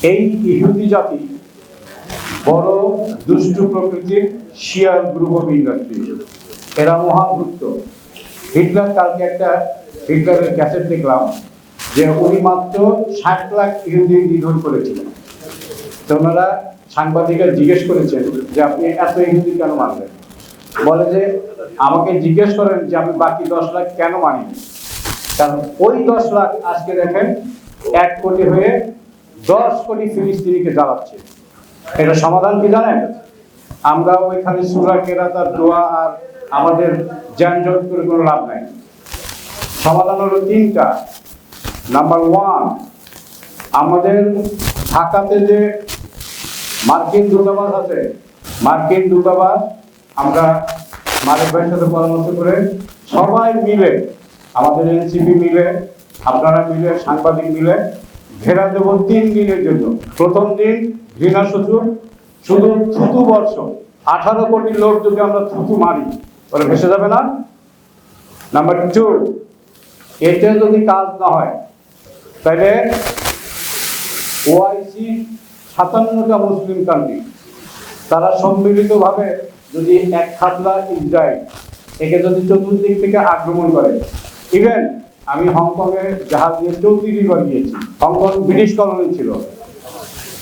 এই ইহুদি জাতি বড় দুষ্টু প্রকৃতির শিয়াল গ্রুপ অফ ইন্ডাস্ট্রি, এরা মহাভুক্ত। হিটলারের ক্যাসেট দেখলাম যে উনি মাত্র 60 লাখ ইহুদি নিধন করেছিলেন। তো ওনারা সাংবাদিকরা জিজ্ঞেস করেছেন যে আপনি এত ইহুদি কেন মানলেন? বলে যে আমাকে জিজ্ঞেস করেন যে আমি বাকি 10 লাখ কেন মানিনি। কারণ ওই 10 লাখ আজকে দেখেন 1 কোটি হয়ে 10 কোটি ফিলিস্তিনিকে জ্বালাচ্ছে। এটা সমাধান কি জানেন? আমরা ওইখানে সূরা কেরাত আর দোয়া আর আমাদের যানজট করে কোনো লাভ নাই। সমাধান হলো 3টা। নাম্বার 1, আমাদের ঢাকাতে যে মার্কিন দূতাবাস আছে, মার্কিন দূতাবাস আমরা মালিক ভাইয়ের সাথে পরামর্শ করে সবাই মিলে, আমাদের এনসিপি মিলে, আপনারা মিলে, সাংবাদিক মিলে ঘেরা দেব 3 দিনের জন্য। প্রথম দিন ঘৃণা শুধু থুতু বর্ষ। 18 কোটি লোক যদি আমরা থুতু মারি তাহলে ভেসে যাবে না? নাম্বার 2, এতে যদি কাজ না হয় তাহলে ওআইসি 57টা মুসলিম কান্ট্রি তারা সম্মিলিতভাবে যদি এক খাতলা ইসরায়েল একে যদি চতুর্দিক থেকে আক্রমণ করে, ইভেন আমি হংকংয়ে জাহাজ দিয়ে 34 বার গিয়েছি। হংকং ব্রিটিশ কলোনি ছিল।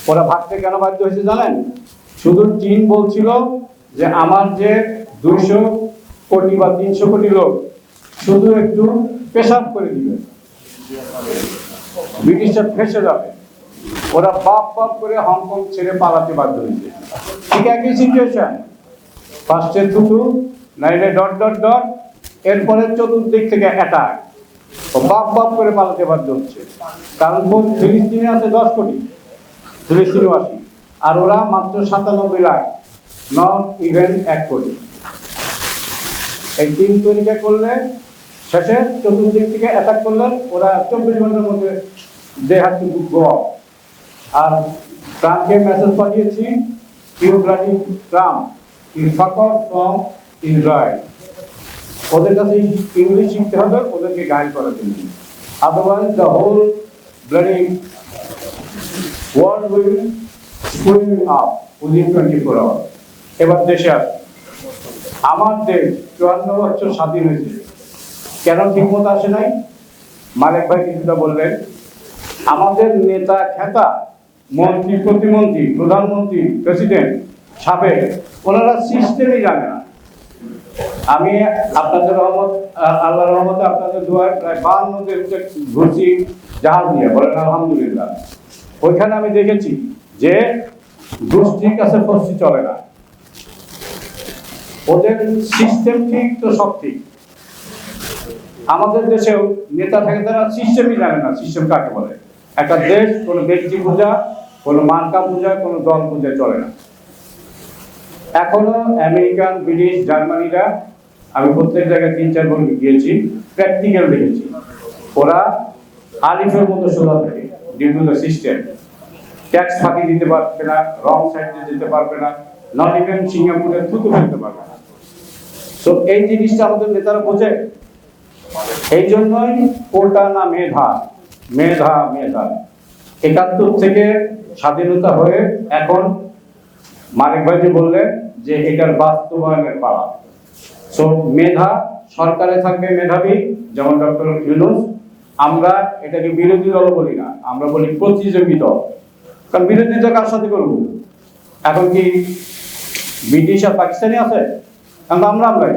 ওরা ভাগতে কেন বাধ্য হয়েছে জানেন? শুধু চীন বলছিল যে আমার যে 200 কোটি বা 300 কোটি লোক শুধু একটু পেশাব করে দিবে, ব্রিটিশরা ফেসে যাবে। ওরা বাপ করে হংকং ছেড়ে পালাতে বাধ্য হয়েছে। ঠিক একই সিচুয়েশন, ফার্স্টে থুতু, নাইলে ডট, এরপরে চতুর্দিক থেকে অ্যাটাক। ও বাপ করে পালাতে বাধ্য হচ্ছে। কারণ ফিলিস্তিনি আছে 10 কোটি ফিলিস্তিনিবাসী, আর ওরা মাত্র 97 লাখ, নট ইভেন 1 কোটি। এই 3 তরিকা করলে শেষে চতুর্দিক থেকে অ্যাটাক করলেন ওরা 24 ঘন্টার মধ্যে they have to go out. আর ট্রাম্পকে মেসেজ পাঠিয়েছি, you bloody Trump, you fuck off from Israel. ওদের কাছে ইংলিশ শিখতে হবে ওদেরকে গাইড করার জন্য, otherwise the whole bloody world will screw up within 24 hour. এবার দেশে আসে, আমার দেশ 54 বছর স্বাধীন হয়েছে, কেন ঠিকমতো আসে নাই? মালিক ভাই কিছুটা বললেন। আমাদের নেতা খেতা, মন্ত্রী, প্রতিমন্ত্রী, প্রধানমন্ত্রী, প্রেসিডেন্ট, সাবেক, ওনারা সিস্টেমই জানে না। আমি আপনাদের রহমত, আল্লাহর রহমতে, আপনাদের দোয়ায় প্রায় 52 দেশে ঘুরছি জাহাজ নিয়ে, বলেন আলহামদুলিল্লাহ। ওইখানে আমি দেখেছি যে গোষ্ঠীর কাছে ফস্তি চলে না, ওদের সিস্টেম ঠিক তো সব ঠিক। আমাদের দেশেও নেতা থাকে তারা সিস্টেমই জানে না, সিস্টেম কাকে বলে। একটা দেশ কোনো ব্যক্তি পূজা, কোনো মার্কা পূজা, কোনো দল পূজা চলে না। এখনো আমেরিকান, ব্রিটিশ, জার্মানিরা, আমি প্রত্যেক জায়গায় 3-4 বার গিয়েছি, প্র্যাকটিক্যাল দেখেছি। ওরা আলিফের মতো সোজা থাকে due to the system. Tax ফাঁকি দিতে পারবে না, রং সাইডে যেতে পারবে না, নট ইভেন সিঙ্গাপুরে থুতু ফেলতে পারবে না। তো এই জিনিসটা আমাদের নেতারা বোঝে। এই জন্যই কোটা না মেধা, মেধা মেধা। 71 থেকে স্বাধীনতা হয়ে এখন মালিক ভাই যে বললেন যে এটার বাস্তবায়নের পালা। সো মেধা, সরকারে থাকবে মেধাবী, যেমন ডক্টর ইউনূস। আমরা এটাকে বিরোধী দল বলি না, আমরা বলি প্রতিযোগী দল। কারণ বিরোধিতা কার সাথে করবো? এখন কি ব্রিটিশ আর পাকিস্তানি আছে? কিন্তু আমরাই,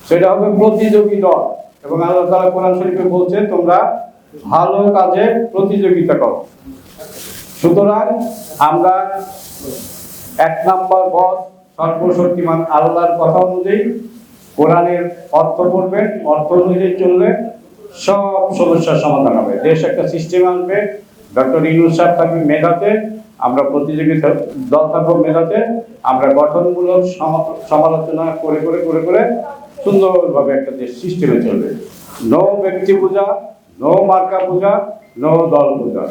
সেটা হবে প্রতিযোগী দল। এবং আল্লাহ তাআলা কোরআন শরীফে বলছেন তোমরা ভালো কাজে প্রতিযোগিতা করো। সুতরাং আমরা 1 নম্বর বস সর্বশক্তিমান আল্লাহর কথা অনুযায়ী কোরআনের অর্থ পড়বেন, অর্থ অনুযায়ী চললে সব সমস্যার সমাধান হবে। দেশ একটা সিস্টেম আনবে। ডক্টর ইউনূস সাহেব থাকবে মেধাতে, আমরা প্রতিযোগিতা দল থাকবো মেধাতে। আমরা গঠনমূলক সমালোচনা করে সুন্দরভাবে একটা দেশ সিস্টেমে চলবে। নো ব্যক্তি পূজা, নো মার্কা পূজা, নো দল পূজা।